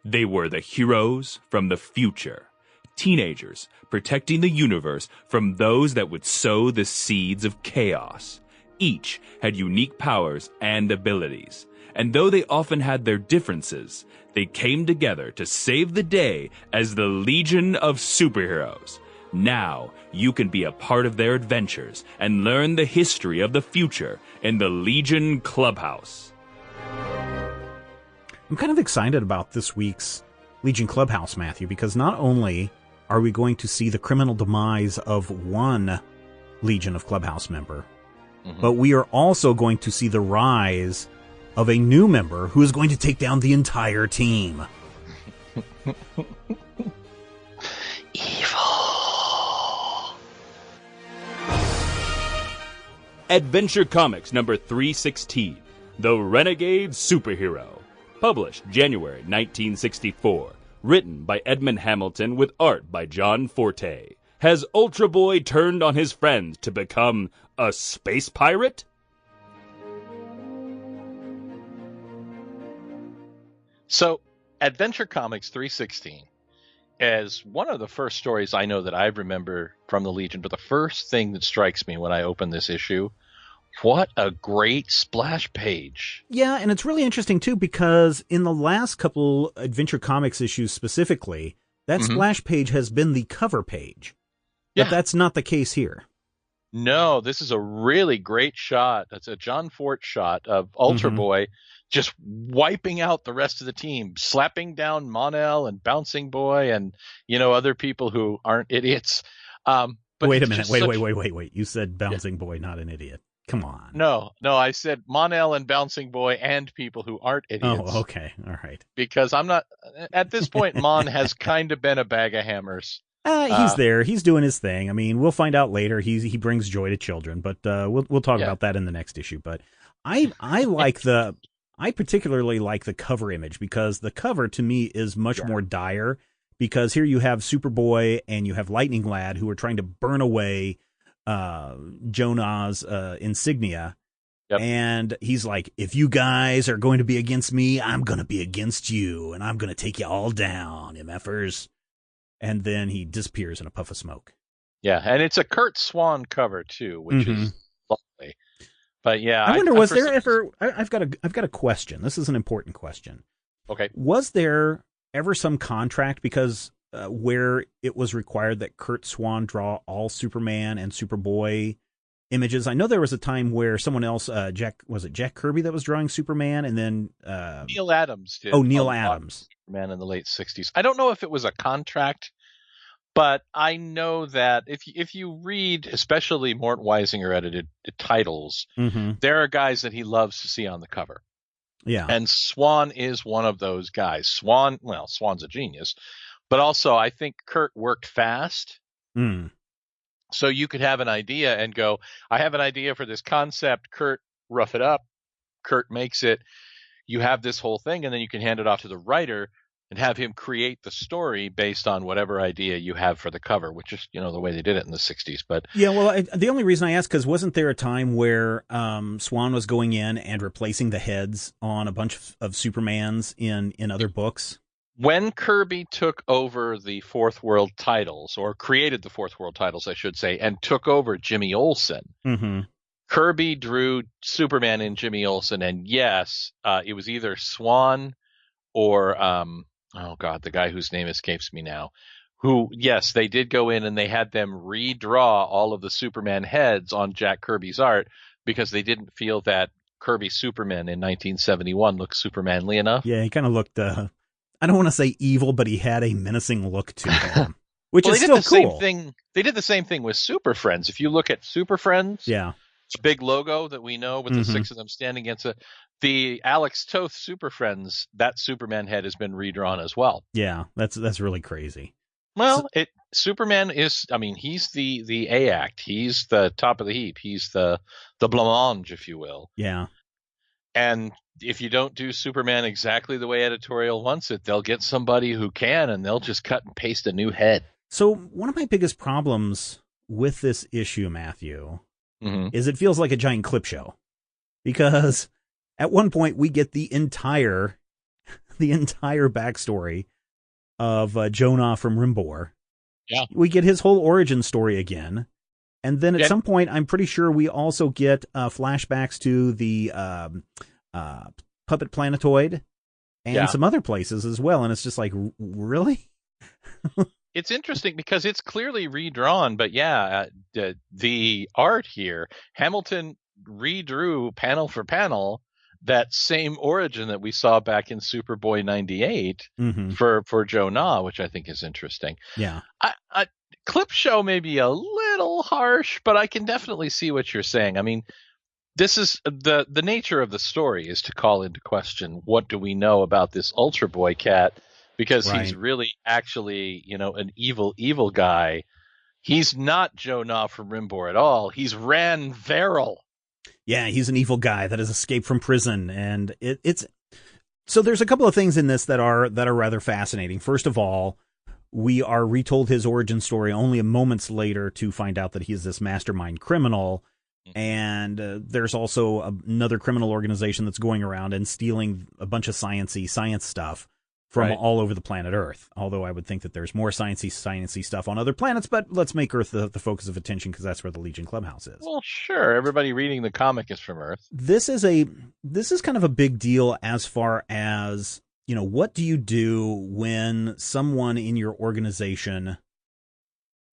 They were the heroes from the future. Teenagers protecting the universe from those that would sow the seeds of chaos. Each had unique powers and abilities. And though they often had their differences, they came together to save the day as the Legion of Super-Heroes. Now, you can be a part of their adventures and learn the history of the future in the Legion Clubhouse. I'm kind of excited about this week's Legion Clubhouse, Matthew, because not only are we going to see the criminal demise of one Legion of Clubhouse member, but we are also going to see the rise of a new member who is going to take down the entire team. Evil. Adventure Comics number 316, The Renegade Super-Hero. Published January 1964. Written by Edmond Hamilton with art by John Forte. Has Ultra Boy turned on his friends to become a space pirate? So, Adventure Comics 316 is one of the first stories I know that I remember from the Legion, but the first thing that strikes me when I open this issue, what a great splash page. Yeah, and it's really interesting, too, because in the last couple Adventure Comics issues specifically, that splash page has been the cover page. But that's not the case here. No, this is a really great shot. That's a John Fort shot of Ultra Boy just wiping out the rest of the team, slapping down Mon-El and Bouncing Boy and, other people who aren't idiots. But wait a minute. Wait. You said Bouncing Boy, not an idiot. Come on. No, I said Mon-El and Bouncing Boy and people who aren't idiots. Oh, okay. All right. Because I'm not, at this point, Mon has kind of been a bag of hammers. He's there. He's doing his thing. I mean, we'll find out later. He brings joy to children, but we'll talk about that in the next issue. But I particularly like the cover image because the cover to me is much more dire because here you have Superboy and you have Lightning Lad who are trying to burn away Jonah's insignia. Yep. And he's like, if you guys are going to be against me, I'm going to be against you and I'm going to take you all down, MFers. And then he disappears in a puff of smoke. Yeah, and it's a Kurt Swan cover too, which is lovely. But yeah, I wonder, was there ever? I've got a question. This is an important question. Okay, was there ever some contract because where it was required that Kurt Swan draw all Superman and Superboy images? I know there was a time where someone else, Jack Kirby that was drawing Superman, and then Neil Adams did. Oh, Neil Adams. Superman in the late 60s. I don't know if it was a contract, but I know that if you read, especially Mort Weisinger edited titles, there are guys that he loves to see on the cover. Yeah. And Swan is one of those guys. Swan's a genius, but also I think Kurt worked fast. So you could have an idea and go, I have an idea for this concept. Kurt, rough it up. Kurt makes it. You have this whole thing, and then you can hand it off to the writer and have him create the story based on whatever idea you have for the cover, which is, the way they did it in the 60s. But yeah, well, the only reason I asked, because wasn't there a time where Swan was going in and replacing the heads on a bunch of Supermans in other books? When Kirby took over the Fourth World titles, or created the Fourth World titles, I should say, and took over Jimmy Olsen, Kirby drew Superman in Jimmy Olsen, and yes, it was either Swan or, the guy whose name escapes me now, who, yes, they did go in and they had them redraw all of the Superman heads on Jack Kirby's art because they didn't feel that Kirby's Superman in 1971 looked Supermanly enough. Yeah, he kind of looked, I don't want to say evil, but he had a menacing look to him, which is still cool. They did the same thing with Super Friends. If you look at Super Friends, it's a big logo that we know with the six of them standing against it. The Alex Toth Super Friends, that Superman head has been redrawn as well. Yeah, that's really crazy. Well, Superman is, he's the A-act. He's the top of the heap. He's the blancmange, if you will. Yeah. And if you don't do Superman exactly the way editorial wants it, they'll get somebody who can, and they'll just cut and paste a new head. So one of my biggest problems with this issue, Matthew, is it feels like a giant clip show. Because at one point we get the entire the entire backstory of Jonah from Rimbor. Yeah. We get his whole origin story again. And then at some point, I'm pretty sure we also get flashbacks to the Puppet Planetoid and some other places as well. And it's just like, really? It's interesting because it's clearly redrawn, but the art here, Hamilton redrew panel for panel that same origin that we saw back in Superboy 98 for Jonah, which I think is interesting. Yeah. Clip show may be a little harsh, but I can definitely see what you're saying. I mean, this is the nature of the story is to call into question what do we know about this Ultra Boy cat, because he's really actually, an evil guy. He's not Jonah from Rimbor at all. He's Ran Verrill. Yeah, he's an evil guy that has escaped from prison, and it's so there's a couple of things in this that are rather fascinating. First of all, we are retold his origin story only moments later to find out that he is this mastermind criminal. And there's also another criminal organization that's going around and stealing a bunch of science stuff from all over the planet Earth. Although I would think that there's more sciencey stuff on other planets, but let's make Earth the focus of attention because that's where the Legion Clubhouse is. Well, sure. Everybody reading the comic is from Earth. This is kind of a big deal as far as, what do you do when someone in your organization,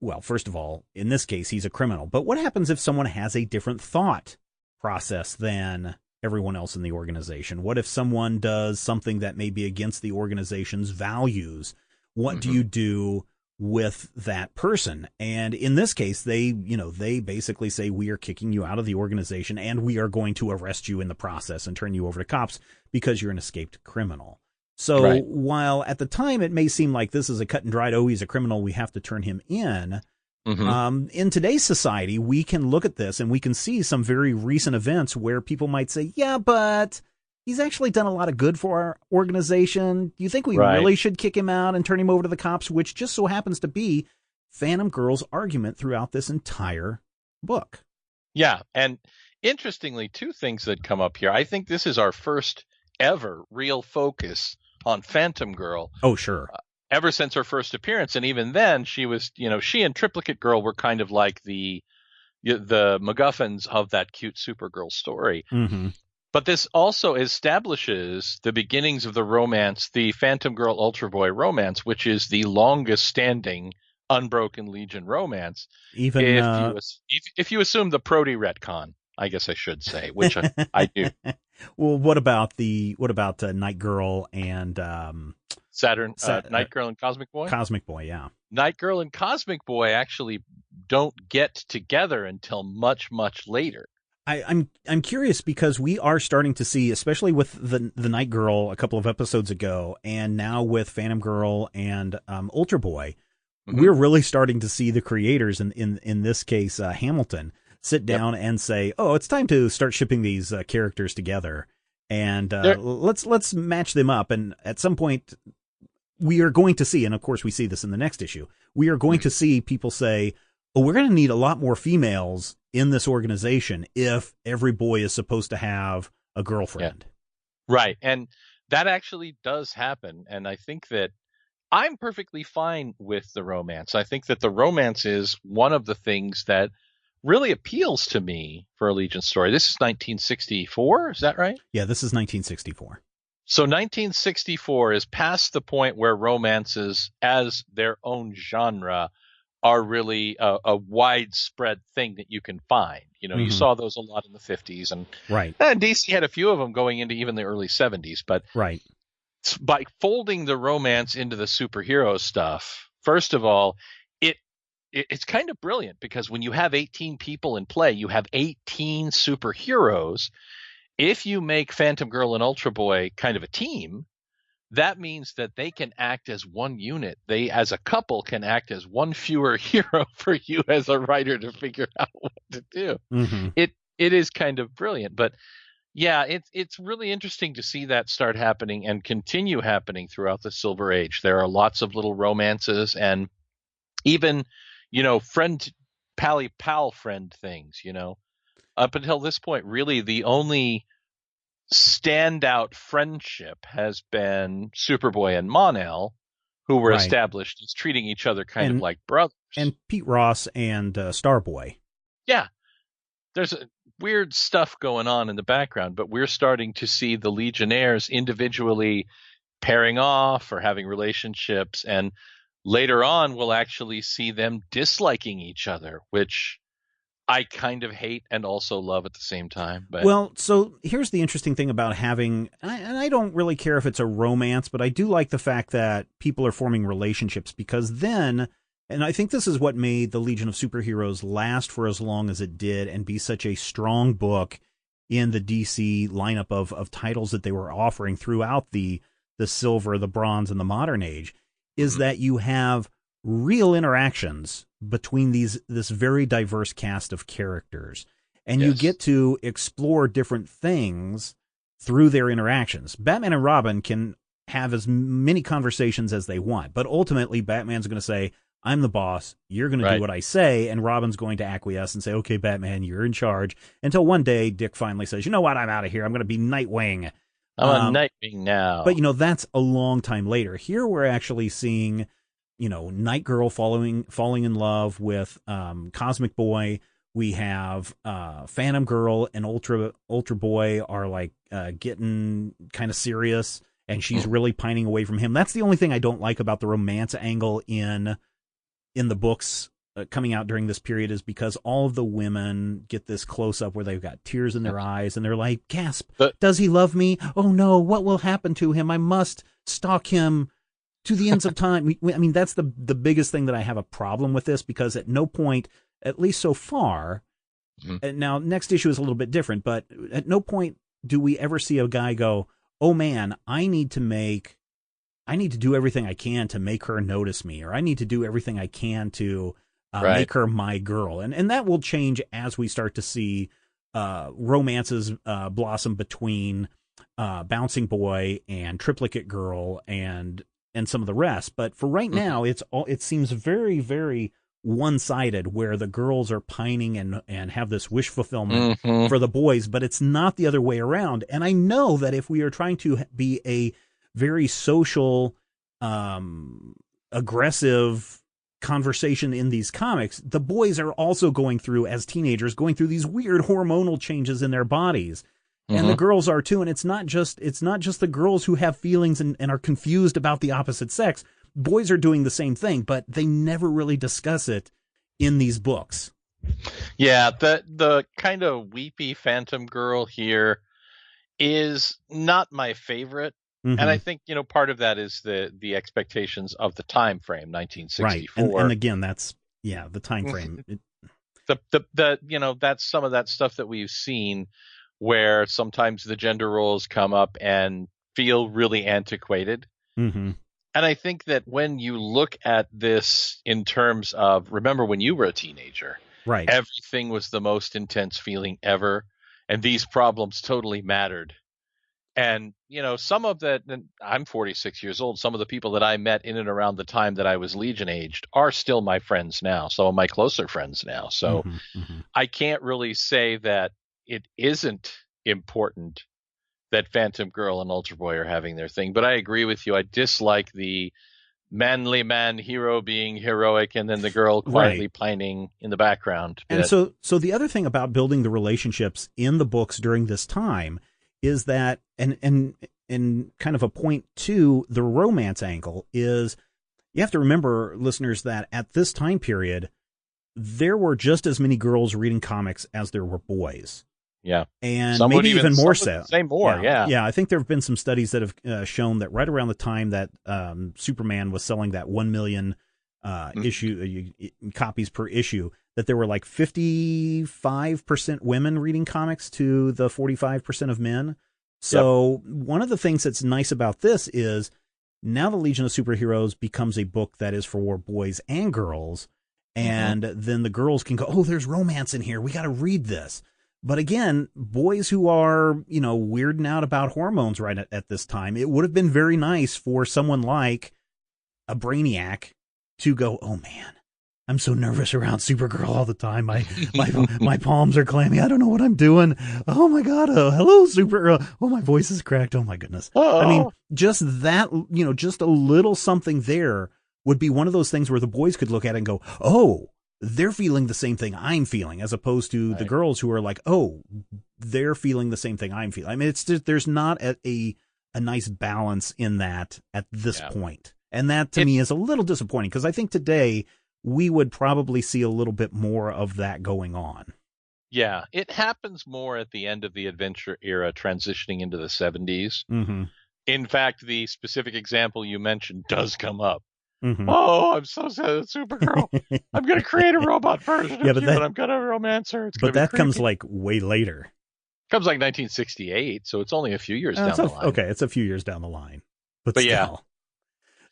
well, first of all, in this case, he's a criminal, but what happens if someone has a different thought process than everyone else in the organization? What if someone does something that may be against the organization's values? What do you do with that person? And in this case, they basically say, we are kicking you out of the organization and we are going to arrest you in the process and turn you over to cops because you're an escaped criminal. So while at the time it may seem like this is a cut and dried, oh, he's a criminal, we have to turn him in. In today's society, we can look at this and we can see some very recent events where people might say, yeah, but he's actually done a lot of good for our organization. Do you think we really should kick him out and turn him over to the cops? Which just so happens to be Phantom Girl's argument throughout this entire book. Yeah. And interestingly, two things that come up here. I think this is our first ever real focus on Phantom Girl. Oh, sure. Ever since her first appearance. And even then she was, she and Triplicate Girl were kind of like the MacGuffins of that cute Supergirl story. But this also establishes the beginnings of the romance, the Phantom Girl Ultra Boy romance, which is the longest standing Unbroken Legion romance. Even if you assume the Prody retcon, I guess I should say, which I do. Well, what about Night Girl and Night Girl and Cosmic Boy? Cosmic Boy, yeah. Night Girl and Cosmic Boy actually don't get together until much, much later. I'm curious because we are starting to see, especially with the Night Girl a couple of episodes ago, and now with Phantom Girl and Ultra Boy, we're really starting to see the creators in this case Hamilton sit down and say, oh, it's time to start shipping these characters together, and let's match them up. And at some point, we are going to see, and of course we see this in the next issue, we are going to see people say, oh, we're going to need a lot more females in this organization if every boy is supposed to have a girlfriend. Yeah. Right. And that actually does happen. And I think that I'm perfectly fine with the romance. I think that the romance is one of the things that really appeals to me for a Legion story. This is 1964. Is that right? Yeah, this is 1964. So 1964 is past the point where romances as their own genre are really a widespread thing that you can find. You saw those a lot in the 50s, and DC had a few of them going into even the early 70s. But by folding the romance into the superhero stuff, first of all, it's kind of brilliant because when you have 18 people in play, you have 18 superheroes. If you make Phantom Girl and Ultra Boy kind of a team, that means that they can act as one unit. They, as a couple, can act as one fewer hero for you as a writer to figure out what to do. It is kind of brilliant. But yeah, it's really interesting to see that start happening and continue happening throughout the Silver Age. There are lots of little romances and even, friend, pal friend things, Up until this point, really the only standout friendship has been Superboy and Mon-El, who were Right. established as treating each other kind of like brothers. And Pete Ross and Starboy. Yeah. There's weird stuff going on in the background, but we're starting to see the Legionnaires individually pairing off or having relationships. And later on, we'll actually see them disliking each other, which I kind of hate and also love at the same time. But well, so here's the interesting thing about having, and I don't really care if it's a romance, but I do like the fact that people are forming relationships, because then, and I think this is what made the Legion of Super-Heroes last for as long as it did and be such a strong book in the DC lineup of titles that they were offering throughout the Silver, the Bronze, and the Modern Age, is that you have real interactions between this very diverse cast of characters, and you get to explore different things through their interactions. Batman and Robin can have as many conversations as they want, but ultimately Batman's going to say, I'm the boss, you're going to do what I say, and Robin's going to acquiesce and say, okay, Batman, you're in charge, until one day Dick finally says, you know what, I'm out of here, I'm going to be Nightwing. I'm a Nightwing now. But, that's a long time later. Here we're actually seeing Night Girl falling in love with Cosmic Boy. We have Phantom Girl and Ultra Boy are like getting kind of serious, and she's really pining away from him. That's the only thing I don't like about the romance angle in the books coming out during this period, is because all of the women get this close up where they've got tears in their eyes and they're like, gasp, does he love me? Oh no, what will happen to him? I must stalk him to the ends of time. I mean, that's the biggest thing that I have a problem with this, because at no point, at least so far, and now next issue is a little bit different, but at no point do we ever see a guy go, oh man, I need to do everything I can to make her notice me, or I need to do everything I can to make her my girl. And that will change as we start to see romances blossom between Bouncing Boy and Triplicate Girl and some of the rest. But for right now, it seems very, very one-sided, where the girls are pining and have this wish fulfillment for the boys, but it's not the other way around. And I know that if we are trying to be a very social, aggressive conversation in these comics, the boys are also going through, as teenagers, these weird hormonal changes in their bodies. And the girls are too, and it's not just the girls who have feelings and are confused about the opposite sex. Boys are doing the same thing, but they never really discuss it in these books. Yeah, the kind of weepy Phantom Girl here is not my favorite. And I think, part of that is the expectations of the time frame, 1964. Right. And again, that's the time frame. That's some of that stuff that we've seen, where sometimes the gender roles come up and feel really antiquated. And I think that when you look at this in terms of, remember when you were a teenager, right? Everything was the most intense feeling ever, and these problems totally mattered. And, some of that, and I'm 46 years old, some of the people that I met in and around the time that I was Legion aged are still my friends now, some of my closer friends now. So I can't really say that it isn't important that Phantom Girl and Ultra Boy are having their thing. But I agree with you. I dislike the manly man hero being heroic and then the girl quietly pining in the background. And so the other thing about building the relationships in the books during this time is that, and kind of a point to the romance angle, is you have to remember, listeners, that at this time period, there were just as many girls reading comics as there were boys. Yeah. And maybe even more so. Say more, yeah. Yeah, I think there have been some studies that have shown that right around the time that Superman was selling that 1 million copies per issue, that there were like 55% women reading comics to the 45% of men. So one of the things that's nice about this is now the Legion of Super-Heroes becomes a book that is for boys and girls. And then the girls can go, oh, there's romance in here, we got to read this. But again, boys who are, weirding out about hormones right at this time, it would have been very nice for someone like a Brainiac to go, oh man, I'm so nervous around Supergirl all the time. My palms are clammy. I don't know what I'm doing. Oh my God. Hello, Supergirl. Oh, my voice is cracked. Oh my goodness. I mean, just that, just a little something there would be one of those things where the boys could look at it and go, oh, they're feeling the same thing I'm feeling, as opposed to the girls who are like, oh, they're feeling the same thing I'm feeling. I mean, it's just, there's not a nice balance in that at this point. And that to me is a little disappointing, because I think today we would probably see a little bit more of that going on. Yeah, it happens more at the end of the adventure era, transitioning into the 70s. Mm-hmm. In fact, the specific example you mentioned does come up. Mm-hmm. Oh, I'm so sad at Supergirl. I'm going to create a robot version of you, and I'm going to romance her. But that comes like way later. Comes like 1968, so it's only a few years down the line. Okay, it's a few years down the line. But still. Yeah.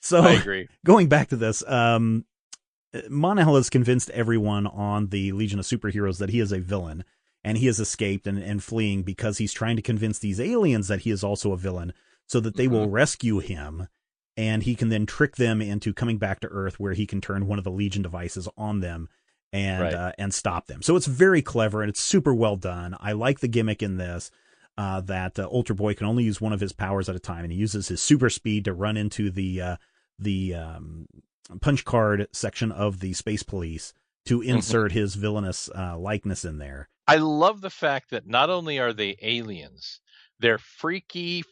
So, I agree. Going back to this, Mon-El has convinced everyone on the Legion of Super-Heroes that he is a villain, and he has escaped and fleeing because he's trying to convince these aliens that he is also a villain, so that they will rescue him, and he can then trick them into coming back to Earth, where he can turn one of the Legion devices on them and stop them. So it's very clever, and it's super well done. I like the gimmick in this, that Ultra Boy can only use one of his powers at a time, and he uses his super speed to run into the punch card section of the Space Police to insert his villainous likeness in there. I love the fact that not only are they aliens, they're freaky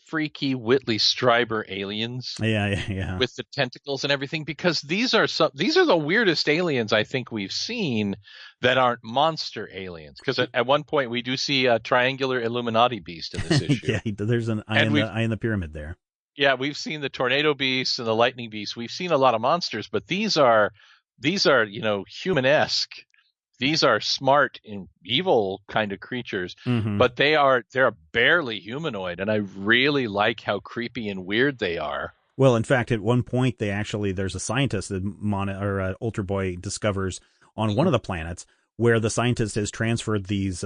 Whitley Strieber aliens. Yeah. With the tentacles and everything, because these are the weirdest aliens I think we've seen that aren't monster aliens. Because at one point we do see a triangular Illuminati beast in this issue. Yeah, there's an eye in the pyramid there. Yeah, we've seen the tornado beasts and the lightning beasts. We've seen a lot of monsters, but these are human-esque. These are smart and evil kind of creatures, but they're barely humanoid, and I really like how creepy and weird they are. Well, in fact, at one point there's a scientist that Ultra Boy discovers on one of the planets, where the scientist has transferred these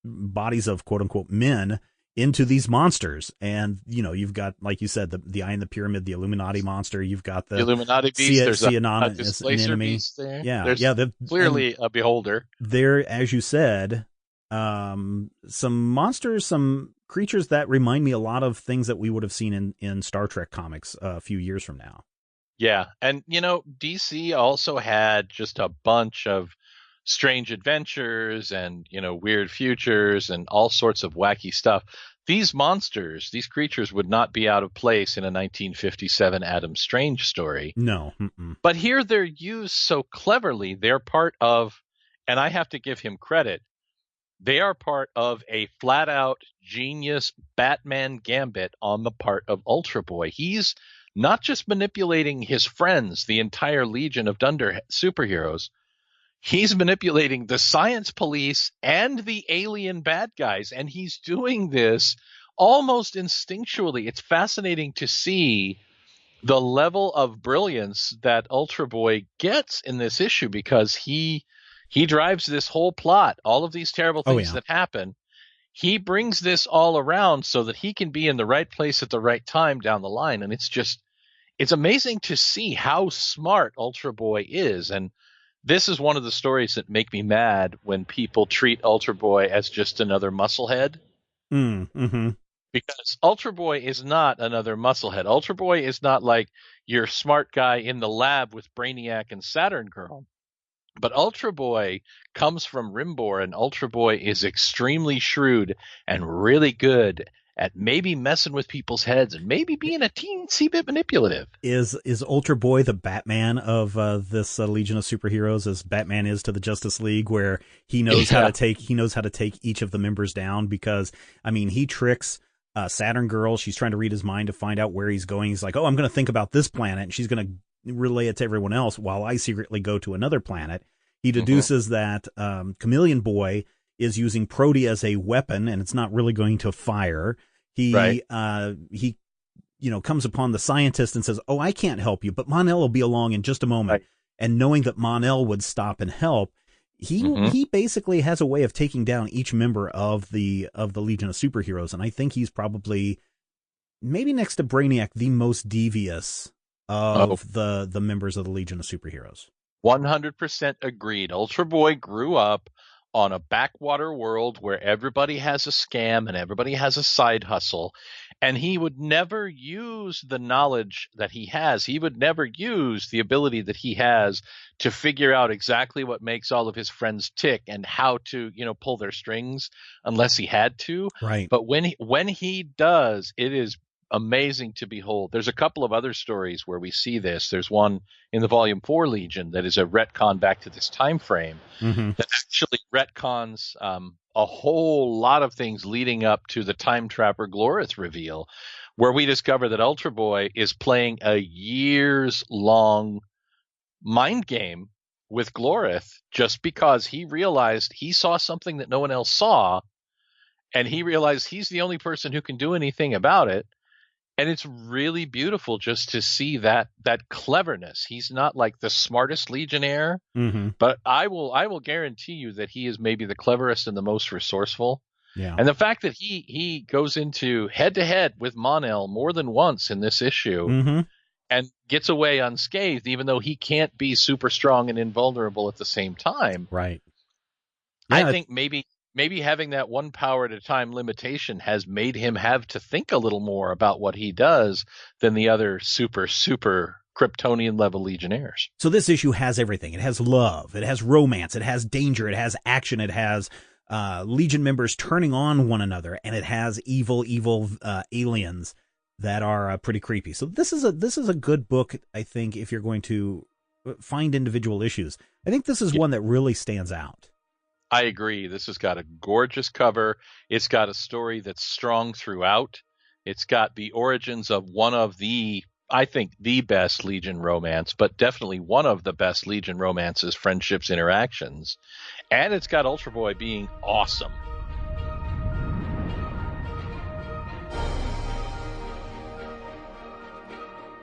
bodies of quote unquote men into these monsters. And, you've got, like you said, the eye in the pyramid, the Illuminati monster. You've got the Illuminati beast. There's a displacer beast there. Yeah. There's clearly a beholder. There, as you said, some monsters, some creatures that remind me a lot of things that we would have seen in Star Trek comics a few years from now. Yeah. And, DC also had just a bunch of strange adventures and, weird futures and all sorts of wacky stuff. These monsters, these creatures would not be out of place in a 1957 Adam Strange story. No. But here they're used so cleverly. They're part of, and I have to give him credit, they are part of a flat out genius Batman gambit on the part of Ultra Boy. He's not just manipulating his friends, the entire Legion of Dunder superheroes. He's manipulating the science police and the alien bad guys, and he's doing this almost instinctually. It's fascinating to see the level of brilliance that Ultra Boy gets in this issue, because he drives this whole plot, all of these terrible things that happen. He brings this all around so that he can be in the right place at the right time down the line, and it's amazing to see how smart Ultra Boy is. And this is one of the stories that make me mad when people treat Ultra Boy as just another musclehead. Because Ultra Boy is not another musclehead. Ultra Boy is not like your smart guy in the lab with Brainiac and Saturn Girl. But Ultra Boy comes from Rimbor, and Ultra Boy is extremely shrewd and really good at maybe messing with people's heads and maybe being a teensy bit manipulative. Is Ultra Boy the Batman of this Legion of Superheroes, as Batman is to the Justice League, where he knows how to take each of the members down? Because he tricks Saturn Girl. She's trying to read his mind to find out where he's going. He's like, "Oh, I'm going to think about this planet," and she's going to relay it to everyone else while I secretly go to another planet. He deduces that Chameleon Boy is using Prody as a weapon, and it's not really going to fire. He comes upon the scientist and says, "Oh, I can't help you, but Mon-El will be along in just a moment." Right. And knowing that Mon-El would stop and help, he basically has a way of taking down each member of the Legion of Superheroes, and I think he's probably, maybe next to Brainiac, the most devious of the members of the Legion of Superheroes. 100% agreed. Ultra Boy grew up on a backwater world where everybody has a scam and everybody has a side hustle. And he would never use the knowledge that he has. He would never use the ability that he has to figure out exactly what makes all of his friends tick and how to, pull their strings unless he had to. Right. But when he does, it is amazing to behold. There's a couple of other stories where we see this. There's one in the Volume 4 Legion that is a retcon back to this time frame that actually retcons a whole lot of things leading up to the Time Trapper Glorith reveal, where we discover that Ultra Boy is playing a years-long mind game with Glorith just because he realized he saw something that no one else saw, and he realized he's the only person who can do anything about it. And it's really beautiful just to see that cleverness. He's not like the smartest Legionnaire, but I will guarantee you that he is maybe the cleverest and the most resourceful. Yeah. And the fact that he goes into head-to-head with Mon-El more than once in this issue and gets away unscathed, even though he can't be super strong and invulnerable at the same time. Right. Yeah. I think maybe having that one power at a time limitation has made him have to think a little more about what he does than the other super Kryptonian level Legionnaires. So this issue has everything. It has love. It has romance. It has danger. It has action. It has Legion members turning on one another, and it has evil aliens that are pretty creepy. So this is a good book, I think, if you're going to find individual issues. I think this is one that really stands out. I agree. This has got a gorgeous cover. It's got a story that's strong throughout. It's got the origins of one of the, I think, the best Legion romance, but definitely one of the best Legion romances, friendships, interactions. And it's got Ultra Boy being awesome.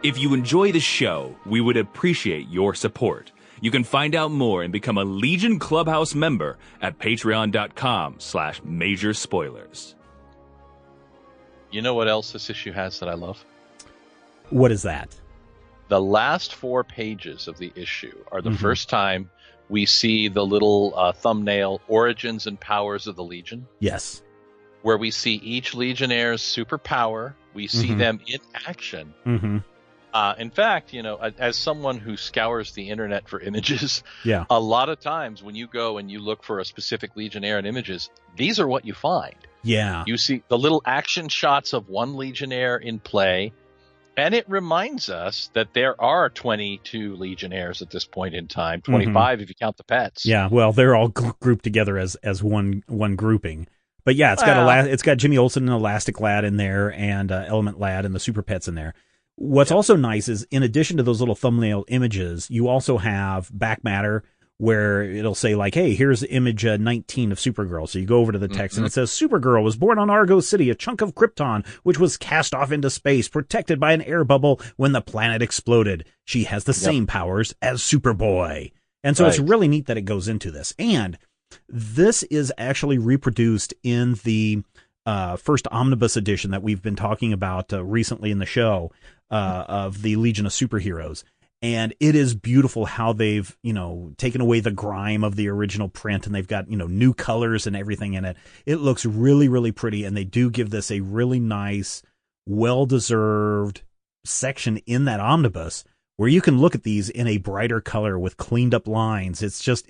If you enjoy the show, we would appreciate your support. You can find out more and become a Legion Clubhouse member at patreon.com/major spoilers. You know what else this issue has that I love? What is that? The last 4 pages of the issue are the first time we see the little thumbnail Origins and Powers of the Legion. Yes. Where we see each Legionnaire's superpower. We see them in action. In fact, as someone who scours the internet for images, a lot of times when you go and you look for a specific Legionnaire in images, these are what you find. Yeah. You see the little action shots of one Legionnaire in play, and it reminds us that there are 22 Legionnaires at this point in time, 25 if you count the pets. Yeah, well, they're all grouped together as one grouping. But yeah, it's got Jimmy Olsen and Elastic Lad in there, and Element Lad and the Super Pets in there. What's also nice is, in addition to those little thumbnail images, you also have back matter where it'll say, like, hey, here's image 19 of Supergirl. So you go over to the text and it says, Supergirl was born on Argo City, a chunk of Krypton, which was cast off into space, protected by an air bubble when the planet exploded. She has the same powers as Superboy. And so it's really neat that it goes into this. And this is actually reproduced in the first omnibus edition that we've been talking about recently in the show of the Legion of Super-Heroes. And it is beautiful how they've, taken away the grime of the original print, and they've got, new colors and everything in it. It looks really, really pretty, and they do give this a really nice, well-deserved section in that omnibus where you can look at these in a brighter color with cleaned up lines. It's just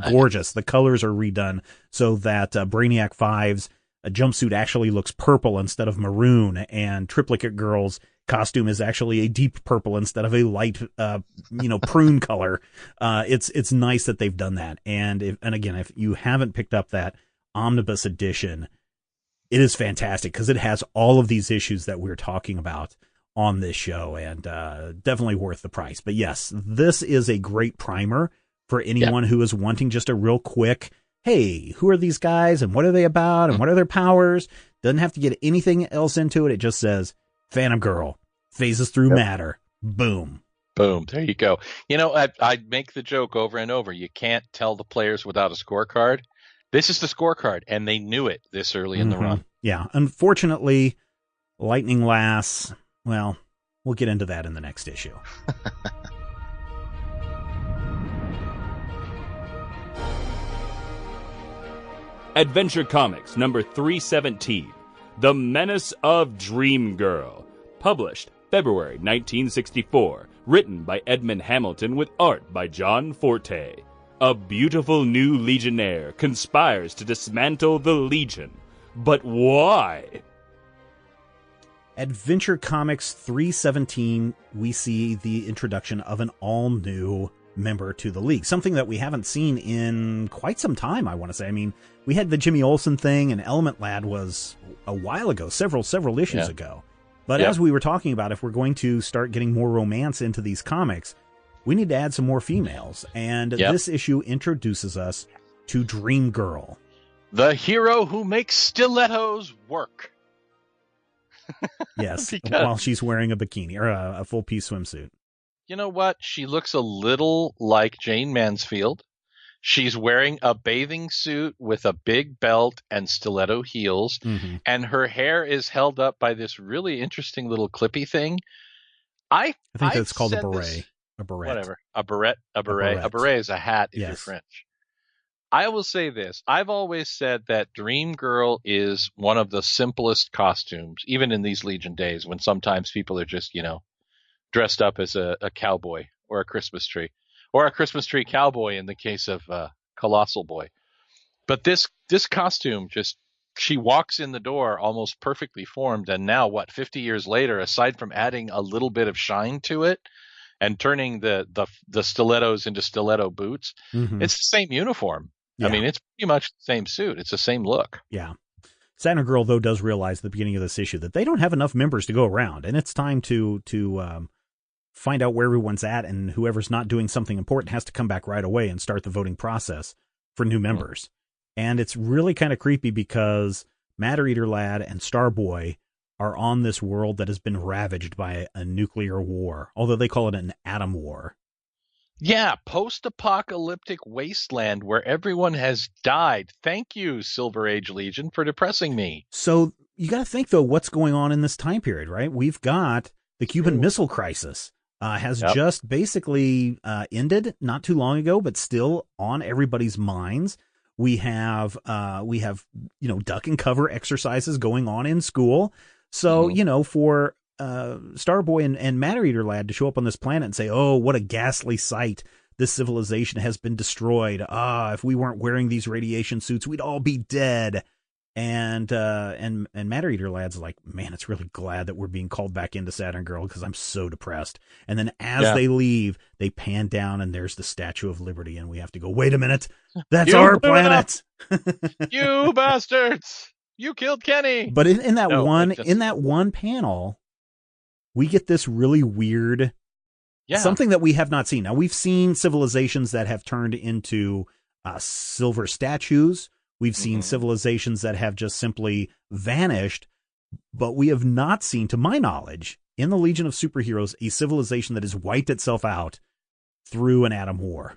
gorgeous. The colors are redone so that Brainiac 5's jumpsuit actually looks purple instead of maroon, and Triplicate Girl's costume is actually a deep purple instead of a light, prune color. It's nice that they've done that. And again, if you haven't picked up that omnibus edition, it is fantastic because it has all of these issues that we're talking about on this show, and definitely worth the price. But yes, this is a great primer for anyone who is wanting just a real quick, hey, who are these guys and what are they about and what are their powers? Doesn't have to get anything else into it. It just says, Phantom Girl phases through matter. Boom. Boom. There you go. I make the joke over and over. You can't tell the players without a scorecard. This is the scorecard, and they knew it this early in the run. Yeah. Unfortunately, Lightning Lass, well, we'll get into that in the next issue. Adventure Comics number 317, The Menace of Dream Girl, published February 1964, written by Edmond Hamilton with art by John Forte. A beautiful new Legionnaire conspires to dismantle the Legion. But why? Adventure Comics 317, we see the introduction of an all-new member to the League. Something that we haven't seen in quite some time, I want to say. I mean, we had the Jimmy Olsen thing, and Element Lad was a while ago, several issues ago. But as we were talking about, if we're going to start getting more romance into these comics, we need to add some more females. And this issue introduces us to Dream Girl. The hero who makes stilettos work. Yes, while she's wearing a bikini or a full-piece swimsuit. You know what? She looks a little like Jane Mansfield. She's wearing a bathing suit with a big belt and stiletto heels, and her hair is held up by this really interesting little clippy thing. I think that's called a beret. A beret. Whatever. A beret. A beret is a hat if you're French. I will say this. I've always said that Dream Girl is one of the simplest costumes, even in these Legion days when sometimes people are just, dressed up as a cowboy or a Christmas tree. Or a Christmas tree cowboy in the case of Colossal Boy. But this costume, she walks in the door almost perfectly formed. And now, 50 years later, aside from adding a little bit of shine to it and turning the stilettos into stiletto boots, it's the same uniform. Yeah. I mean, it's pretty much the same suit. It's the same look. Yeah. Saturn Girl, though, does realize at the beginning of this issue that they don't have enough members to go around. And it's time to find out where everyone's at, and whoever's not doing something important has to come back right away and start the voting process for new members. And it's really kind of creepy because Matter Eater Lad and Starboy are on this world that has been ravaged by a nuclear war, although they call it an atom war. Yeah, post-apocalyptic wasteland where everyone has died. Thank you, Silver Age Legion, for depressing me. So you got to think, though, what's going on in this time period, right? We've got the Cuban Missile Crisis. Has just basically ended not too long ago, but still on everybody's minds. We have duck and cover exercises going on in school. So, for Starboy and Matter Eater Lad to show up on this planet and say, oh, what a ghastly sight. This civilization has been destroyed. If we weren't wearing these radiation suits, we'd all be dead. And Matter Eater Lad's like, man, it's really glad that we're being called back into Saturn Girl because I'm so depressed. And then as they leave, they pan down and there's the Statue of Liberty, and we have to go, wait a minute, that's our planet. You bastards! You killed Kenny. But in that one panel, we get this really weird something that we have not seen. Now, we've seen civilizations that have turned into silver statues. We've seen civilizations that have just simply vanished, but we have not seen, to my knowledge, in the Legion of Super-Heroes, a civilization that has wiped itself out through an atom war.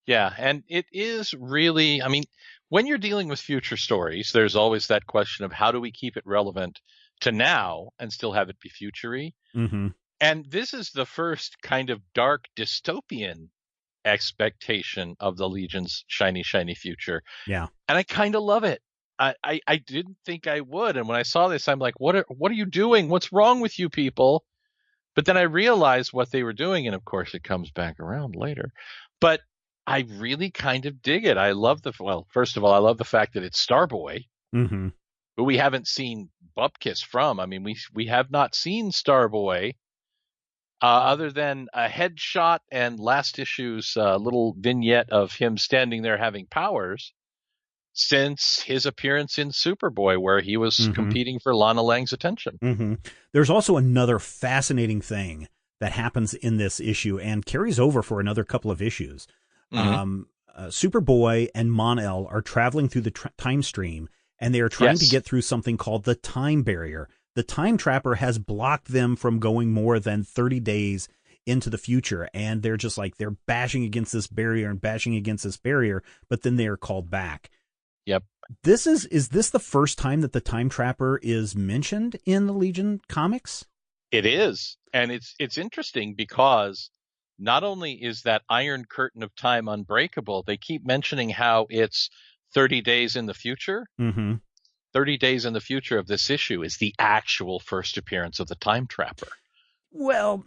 Yeah, and it is really, I mean, when you're dealing with future stories, there's always that question of how do we keep it relevant to now and still have it be future-y? And this is the first kind of dark dystopian expectation of the Legion's shiny future. Yeah. And I kind of love it. I didn't think I would. And when I saw this, I'm like, what are you doing? What's wrong with you people? But then I realized what they were doing. And of course it comes back around later, but I really kind of dig it. I love first of all, I love the fact that it's Starboy, who we haven't seen Bupkis from. I mean, we have not seen Starboy other than a headshot and last issue's little vignette of him standing there having powers since his appearance in Superboy, where he was competing for Lana Lang's attention. There's also another fascinating thing that happens in this issue and carries over for another couple of issues. Superboy and Mon-El are traveling through the time stream, and they are trying to get through something called the time barrier. The time trapper has blocked them from going more than 30 days into the future, and they're just like, they're bashing against this barrier and bashing against this barrier, but then they are called back. Yep. Is this the first time that the time trapper is mentioned in the Legion comics? It is. And it's interesting because not only is that iron curtain of time unbreakable, they keep mentioning how it's 30 days in the future. 30 days in the future of this issue is the actual first appearance of the Time Trapper. Well,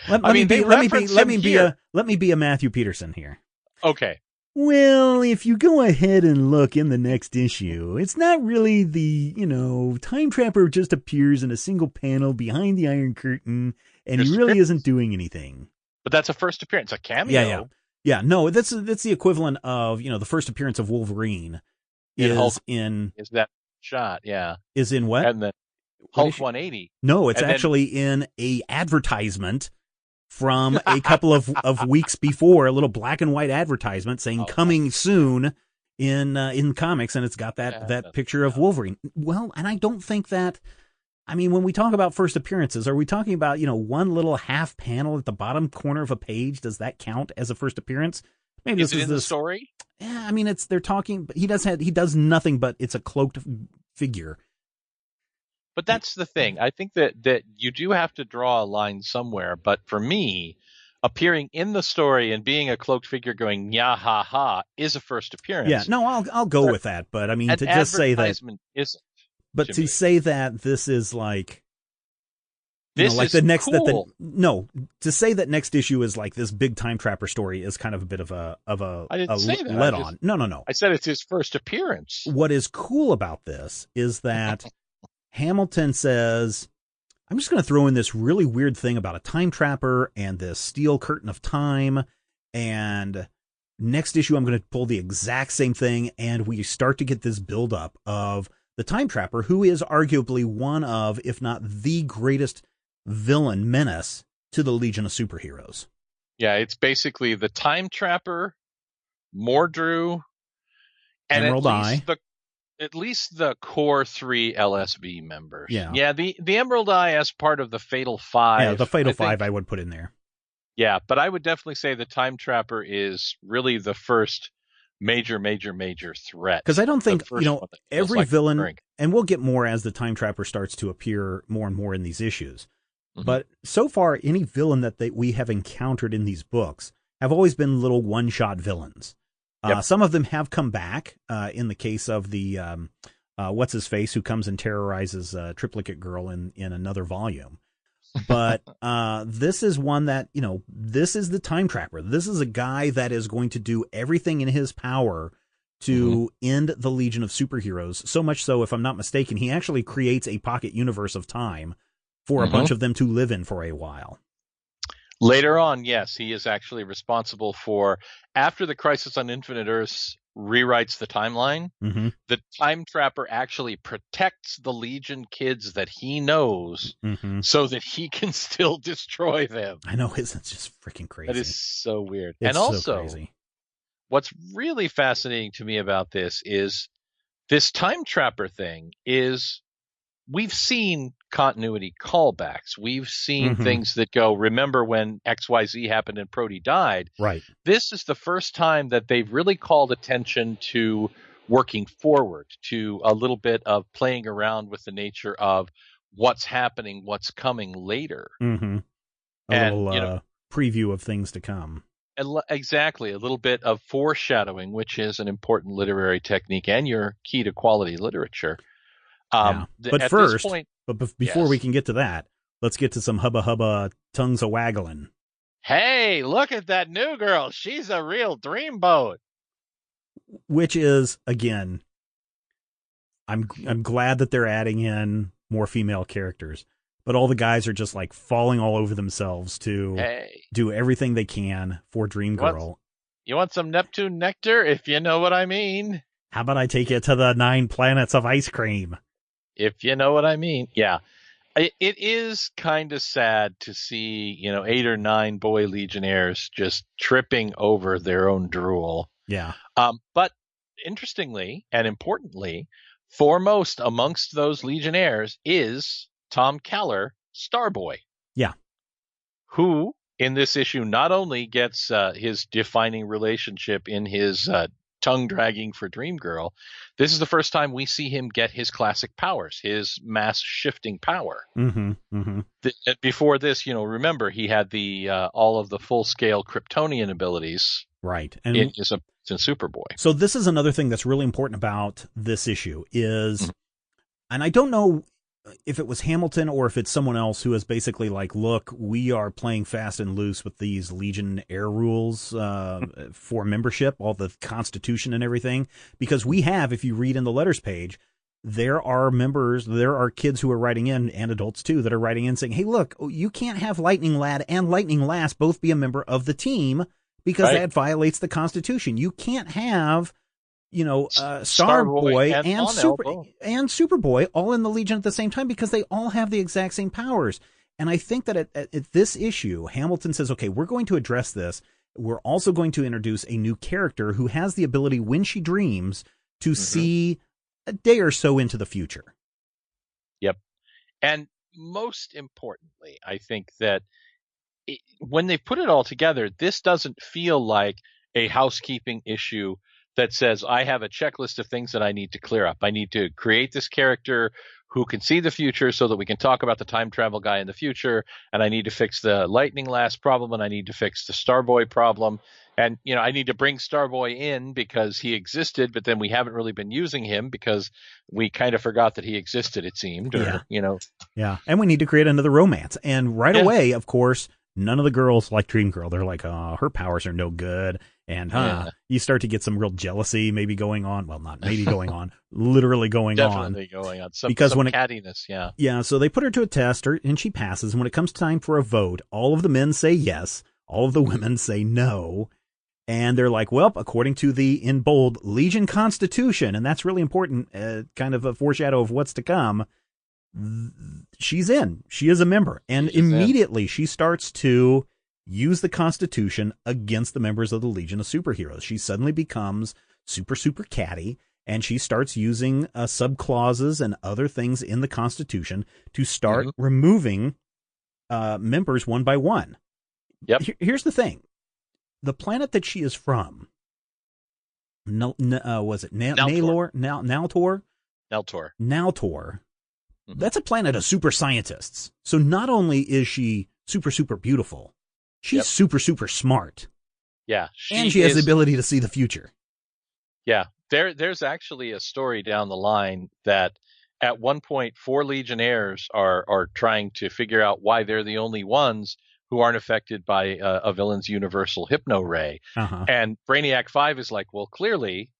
let me be a Matthew Peterson here. Okay. Well, if you go ahead and look in the next issue, it's not really the, Time Trapper just appears in a single panel behind the Iron Curtain, and he really isn't doing anything. But that's a first appearance, a cameo. Yeah. No, that's the equivalent of, the first appearance of Wolverine is that shot, yeah. Is in what? And then Hulk 180. No, it's actually in a advertisement from a couple of weeks before, a little black and white advertisement saying coming soon in comics, and it's got that picture of Wolverine. Well, and I don't think that, when we talk about first appearances, are we talking about, one little half panel at the bottom corner of a page? Does that count as a first appearance? Maybe is it in the story? Yeah, they're talking, but he does nothing, but it's a cloaked figure. But that's the thing. I think that you do have to draw a line somewhere. But for me, appearing in the story and being a cloaked figure going, yeah, ha, ha, is a first appearance. Yeah, no, I'll go with that. But to just say that. Isn't. But to say that this is like. This like is the next cool. To say that next issue is like this big Time Trapper story is kind of a bit of a let on. No. I said it's his first appearance. What is cool about this is that Hamilton says, I'm just going to throw in this really weird thing about a Time Trapper and this steel curtain of time, and next issue I'm going to pull the exact same thing, and we start to get this buildup of the Time Trapper, who is arguably one of, if not the greatest villain, Menace, to the Legion of Super-Heroes. Yeah, it's basically the Time Trapper, Mordru, and Emerald Eye. At least the core 3 LSB members. Yeah, the Emerald Eye as part of the Fatal 5. Yeah, the Fatal 5 I would put in there. Yeah, but I would definitely say the Time Trapper is really the first major threat. Because I don't think, every villain, and we'll get more as the Time Trapper starts to appear more and more in these issues. Mm-hmm. But so far, any villain that we have encountered in these books have always been little one-shot villains. Yep. Some of them have come back, in the case of the, what's-his-face, who comes and terrorizes Triplicate Girl in another volume. But this is one that, this is the Time Trapper. This is a guy that is going to do everything in his power to end the Legion of Super-Heroes. So much so, if I'm not mistaken, he actually creates a pocket universe of time for a bunch of them to live in for a while. Later on, yes, he is actually responsible for, after the Crisis on Infinite Earths rewrites the timeline, the Time Trapper actually protects the Legion kids that he knows so that he can still destroy them. I know, isn't it just freaking crazy? That is so weird. It's and also, so crazy. What's really fascinating to me about this is this Time Trapper thing is, we've seen continuity callbacks. We've seen things that go, remember when XYZ happened and Prody died? Right. This is the first time that they've really called attention to working forward, to a little bit of playing around with the nature of what's happening, what's coming later. A little preview of things to come. Exactly. A little bit of foreshadowing, which is an important literary technique and your key to quality literature. But first, before we can get to that, let's get to some hubba tongues a waggling. Hey, look at that new girl. She's a real dreamboat. Which is, again, I'm glad that they're adding in more female characters, but all the guys are just like falling all over themselves to do everything they can for Dream Girl. You want some Neptune nectar, if you know what I mean? How about I take you to the 9 planets of ice cream? If you know what I mean. Yeah. It is kind of sad to see, 8 or 9 boy Legionnaires just tripping over their own drool. Yeah. But interestingly and importantly, foremost amongst those Legionnaires is Tom Keller, Starboy. Yeah. Who, in this issue, not only gets his defining relationship in his tongue dragging for Dream Girl, this is the first time we see him get his classic powers, his mass shifting power. Before this, remember he had the all of the full scale Kryptonian abilities, right, in his in Superboy. So this is another thing that's really important about this issue is, and I don't know if it was Hamilton or if it's someone else who is basically like, look, we are playing fast and loose with these Legion Air rules for membership, all the Constitution and everything, because we have, if you read in the letters page, there are members, there are kids who are writing in, and adults too, that are writing in saying, hey, look, you can't have Lightning Lad and Lightning Lass both be a member of the team because that violates the Constitution. You can't have, Starboy and Superboy all in the Legion at the same time because they all have the exact same powers. And I think that at this issue, Hamilton says, okay, we're going to address this. We're also going to introduce a new character who has the ability when she dreams to see a day or so into the future. Yep. And most importantly, I think that when they put it all together, this doesn't feel like a housekeeping issue that says, I have a checklist of things that I need to clear up. I need to create this character who can see the future so that we can talk about the time travel guy in the future. And I need to fix the Lightning Lass problem. And I need to fix the Starboy problem. And, I need to bring Starboy in because he existed, but then we haven't really been using him because we kind of forgot that he existed, it seemed. Yeah. And we need to create another romance. And right away, of course, none of the girls like Dream Girl. They're like, oh, her powers are no good. And you start to get some real jealousy maybe going on. Well, not maybe going on, literally going on. Definitely going on. Because some cattiness, yeah. Yeah, so they put her to a test, and she passes. And when it comes time for a vote, all of the men say yes. All of the women say no. And they're like, well, according to the, in bold, Legion Constitution, and that's really important, kind of a foreshadow of what's to come, she's in. She is a member. And immediately she starts to use the Constitution against the members of the Legion of Super-Heroes. She suddenly becomes super catty, and she starts using subclauses and other things in the Constitution to start removing members one by one. Yep. Here's the thing. The planet that she is from, was it Naltor? Naltor. That's a planet of super scientists. So not only is she super beautiful, she's super smart. Yeah. And she has the ability to see the future. Yeah. There's actually a story down the line that at one point 4 Legionnaires are trying to figure out why they're the only ones who aren't affected by a villain's universal hypno ray. And Brainiac 5 is like, well, clearly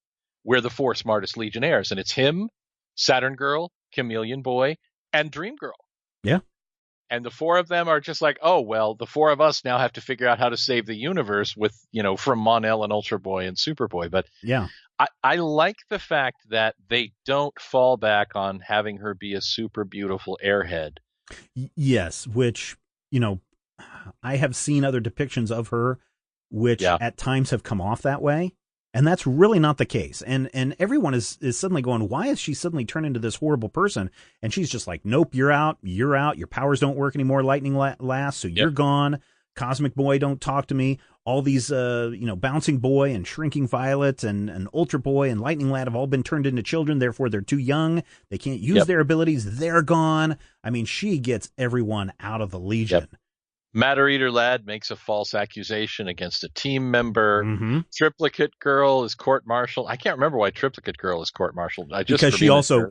we're the 4 smartest Legionnaires, and it's him, Saturn Girl, Chameleon Boy, and Dream Girl. Yeah. And the 4 of them are just like, oh, well, the 4 of us now have to figure out how to save the universe with, from Mon-El and Ultra Boy and Superboy. But yeah, I like the fact that they don't fall back on having her be a super beautiful airhead. Yes, which, I have seen other depictions of her, which at times have come off that way. And that's really not the case. And everyone is suddenly going, why is she suddenly turned into this horrible person? And she's just like, nope, you're out. Your powers don't work anymore, Lightning Lass, so you're gone. Cosmic Boy, don't talk to me. All these, Bouncing Boy and Shrinking Violet and Ultra Boy and Lightning Lad have all been turned into children. Therefore, they're too young. They can't use their abilities. They're gone. I mean, she gets everyone out of the Legion. Matter Eater Lad makes a false accusation against a team member. Triplicate Girl is court-martialed. I can't remember why Triplicate Girl is court-martialed. Because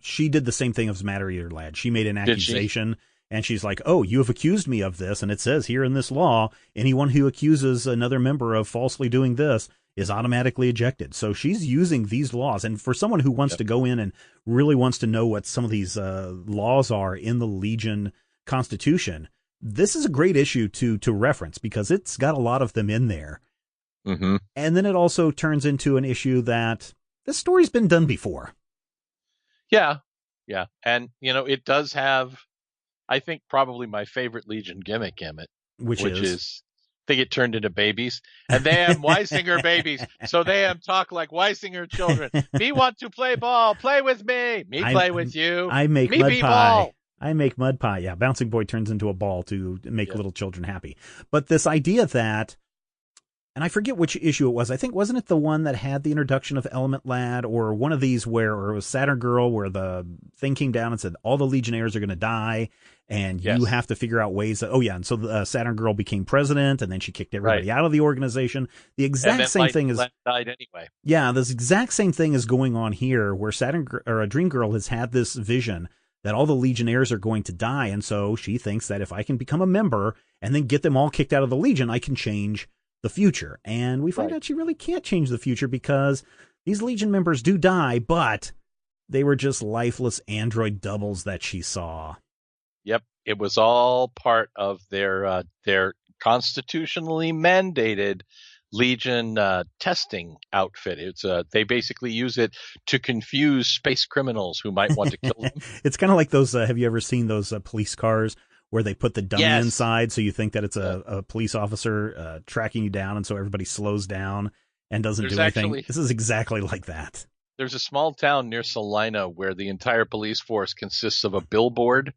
she did the same thing as Matter Eater Lad. She made an accusation, and she's like, oh, you have accused me of this, and it says here in this law, anyone who accuses another member of falsely doing this is automatically ejected. So she's using these laws, and for someone who wants to go in and really wants to know what some of these laws are in the Legion Constitution, this is a great issue to reference because it's got a lot of them in there. And then it also turns into an issue that this story's been done before. Yeah. And, it does have, I think, probably my favorite Legion gimmick in it. Which is they get turned into babies. And they am Weisinger babies. So they am talk like Weisinger children. Me want to play ball. Play with me. Me play with you. I make me mud be pie. Ball. I make mud pie. Yeah, Bouncing Boy turns into a ball to make little children happy. But this idea that and I forget which issue it was. I think, wasn't it the one that had the introduction of Element Lad, or one of these or it was Saturn Girl, where the thing came down and said all the Legionnaires are going to die, and you have to figure out ways that, and so Saturn Girl became president, and then she kicked everybody out of the organization. The exact same thing is died anyway. Yeah, this exact same thing is going on here, where Dream Girl has had this vision that all the Legionnaires are going to die, and so she thinks that if I can become a member and then get them all kicked out of the Legion, I can change the future. And we find out she really can't change the future, because these Legion members do die, but they were just lifeless android doubles that she saw. Yep, it was all part of their constitutionally mandated Legion testing outfit. It's they basically use it to confuse space criminals who might want to kill them. It's kind of like those. Have you ever seen those police cars where they put the dummy inside, so you think that it's a police officer tracking you down, and so everybody slows down and doesn't do anything? This is exactly like that. There's a small town near Salina where the entire police force consists of a billboard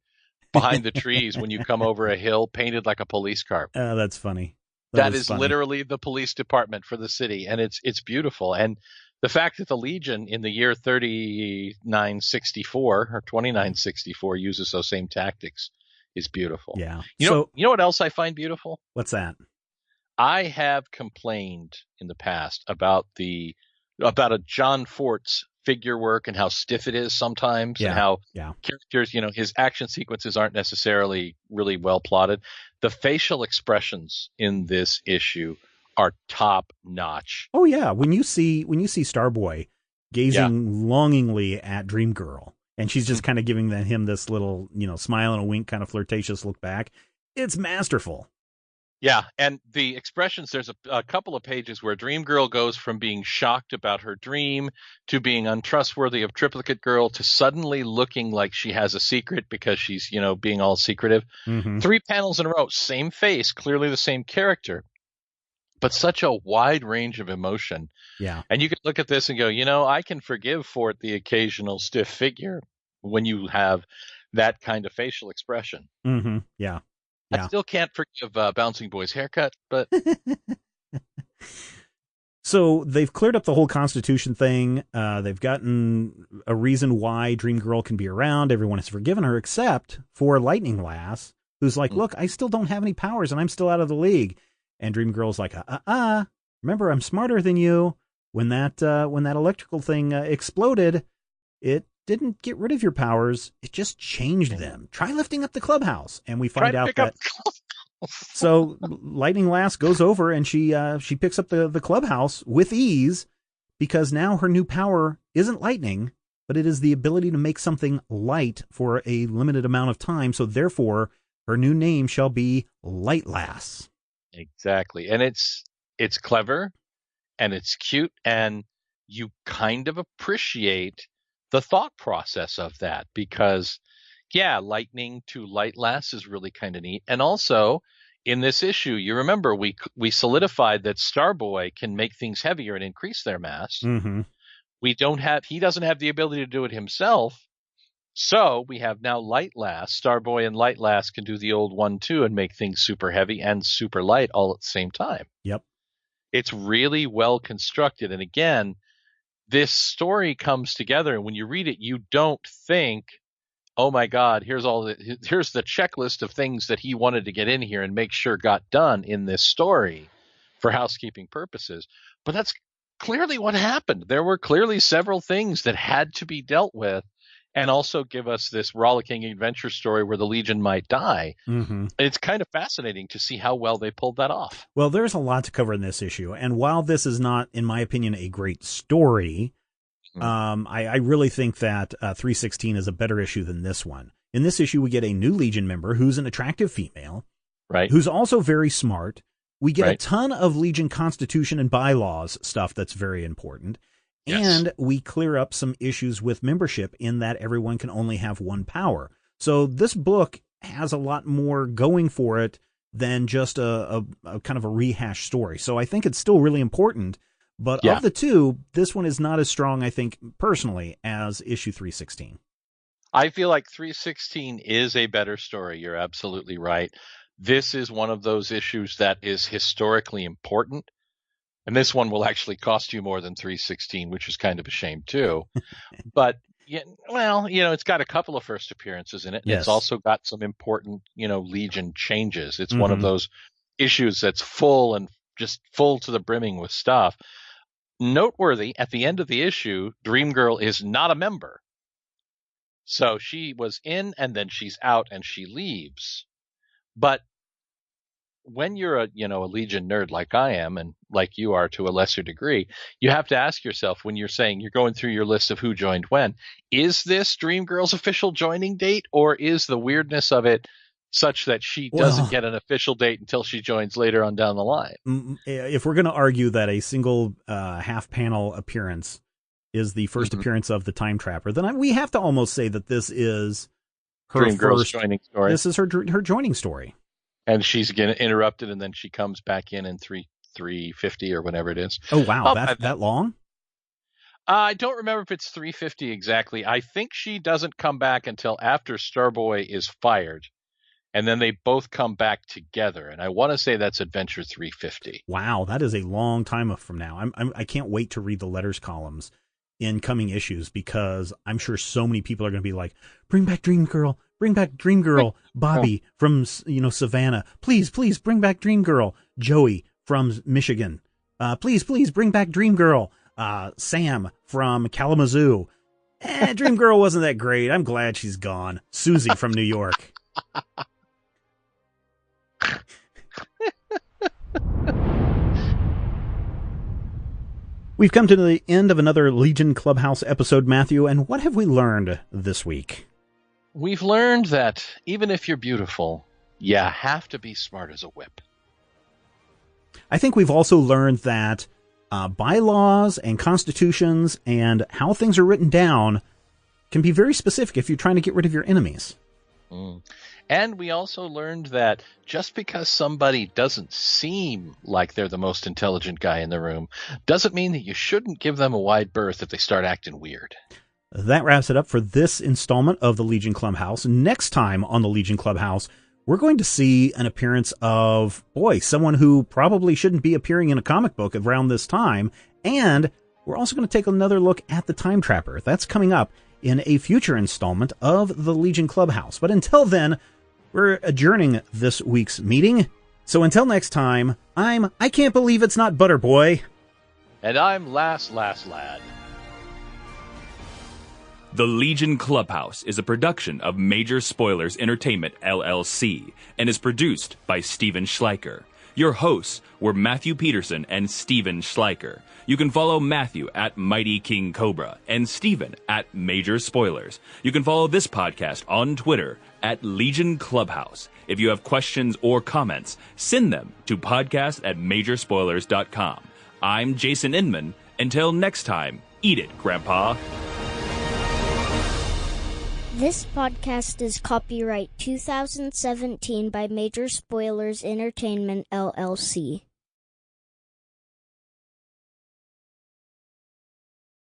behind the trees when you come over a hill, painted like a police car. That's funny. That is funny. Literally the police department for the city, and it's beautiful. And the fact that the Legion in the year 3964 or 2964 uses those same tactics is beautiful. Yeah. You know what else I find beautiful? What's that? I have complained in the past about a John Forte's figure work and how stiff it is sometimes, and how characters, his action sequences aren't necessarily really well plotted. The facial expressions in this issue are top notch. Oh yeah, when you see Starboy gazing longingly at Dream Girl, and she's just kind of giving him this little, smile and a wink, kind of flirtatious look back, it's masterful. Yeah, and the expressions, there's a couple of pages where Dream Girl goes from being shocked about her dream to being untrustworthy of Triplicate Girl to suddenly looking like she has a secret because she's, being all secretive. Mm-hmm. 3 panels in a row, same face, clearly the same character, but such a wide range of emotion. Yeah. And you can look at this and go, I can forgive Forte the occasional stiff figure when you have that kind of facial expression. Mm-hmm. Yeah. I still can't forgive Bouncing Boy's haircut, but... So they've cleared up the whole Constitution thing. They've gotten a reason why Dream Girl can be around. Everyone has forgiven her except for Lightning Lass, who's like, look, I still don't have any powers and I'm still out of the league. And Dream Girl's like, remember, I'm smarter than you. When that electrical thing exploded, it didn't get rid of your powers. It just changed them. Try lifting up the clubhouse. And we find out that. So Lightning Lass goes over and she picks up the clubhouse with ease, because now her new power isn't lightning, but it is the ability to make something light for a limited amount of time. So therefore, her new name shall be Light Lass. Exactly. And it's clever and it's cute, and you kind of appreciate the thought process of that, because lightning to Light Lass is really kind of neat. And also in this issue, you remember we solidified that Starboy can make things heavier and increase their mass. Mm-hmm. He doesn't have the ability to do it himself. So we have now Light Lass. Starboy and Light Lass can do the old 1-2 and make things super heavy and super light all at the same time. Yep. It's really well constructed. And again, this story comes together, and when you read it, you don't think, oh my God, here's the checklist of things that he wanted to get in here and make sure got done in this story for housekeeping purposes. But that's clearly what happened. There were clearly several things that had to be dealt with, and also give us this rollicking adventure story where the Legion might die. Mm-hmm. It's kind of fascinating to see how well they pulled that off. Well, there's a lot to cover in this issue, and while this is not, in my opinion, a great story, I really think that 316 is a better issue than this one. In this issue, we get a new Legion member who's an attractive female, right? Who's also very smart. We get a ton of Legion Constitution and bylaws stuff that's very important. Yes. And we clear up some issues with membership in that everyone can only have one power. So this book has a lot more going for it than just a kind of a rehash story. So I think it's still really important. But of the two, this one is not as strong, I think, personally, as issue 316. I feel like 316 is a better story. You're absolutely right. This is one of those issues that is historically important. And this one will actually cost you more than 316, which is kind of a shame too. But yeah, well, it's got a couple of first appearances in it. And Yes. It's also got some important, Legion changes. It's one of those issues that's full and just full to the brimming with stuff. Noteworthy, at the end of the issue, Dream Girl is not a member. So she was in and then she's out and she leaves. But when you're a Legion nerd like I am and like you are to a lesser degree, you have to ask yourself when you're saying you're going through your list of who joined when, is this Dream Girl's official joining date, or is the weirdness of it such that she doesn't get an official date until she joins later on down the line? If we're going to argue that a single half panel appearance is the first appearance of the Time Trapper, then we have to almost say that this is her Dream Girl's joining story. This is her joining story. And she's getting interrupted, and then she comes back in 350 or whatever it is. Oh, wow. That long? I don't remember if it's 350 exactly. I think she doesn't come back until after Starboy is fired, and then they both come back together. And I want to say that's Adventure 350. Wow, that is a long time from now. I can't wait to read the letters columns in coming issues, because I'm sure so many people are going to be like, bring back Dream Girl, Bobby from, Savannah, please bring back Dream Girl, Joey from Michigan, please bring back Dream Girl, Sam from Kalamazoo, Dream Girl wasn't that great, I'm glad she's gone, Susie from New York. We've come to the end of another Legion Clubhouse episode, Matthew, and what have we learned this week? We've learned that even if you're beautiful, you have to be smart as a whip. I think we've also learned that bylaws and constitutions and how things are written down can be very specific if you're trying to get rid of your enemies. And we also learned that just because somebody doesn't seem like they're the most intelligent guy in the room doesn't mean that you shouldn't give them a wide berth if they start acting weird. That wraps it up for this installment of the Legion Clubhouse. Next time on the Legion Clubhouse, we're going to see an appearance of, someone who probably shouldn't be appearing in a comic book around this time. And we're also going to take another look at the Time Trapper. That's coming up in a future installment of the Legion Clubhouse. But until then, we're adjourning this week's meeting. So until next time, I Can't Believe It's Not Butterboy. And I'm Last Lad. The Legion Clubhouse is a production of Major Spoilers Entertainment, LLC, and is produced by Steven Schleicher. Your hosts were Matthew Peterson and Steven Schleicher. You can follow Matthew at Mighty King Cobra and Steven at Major Spoilers. You can follow this podcast on Twitter at Legion Clubhouse. If you have questions or comments, send them to podcast@majorspoilers.com. I'm Jason Inman. Until next time, eat it, Grandpa. This podcast is copyright 2017 by Major Spoilers Entertainment, LLC.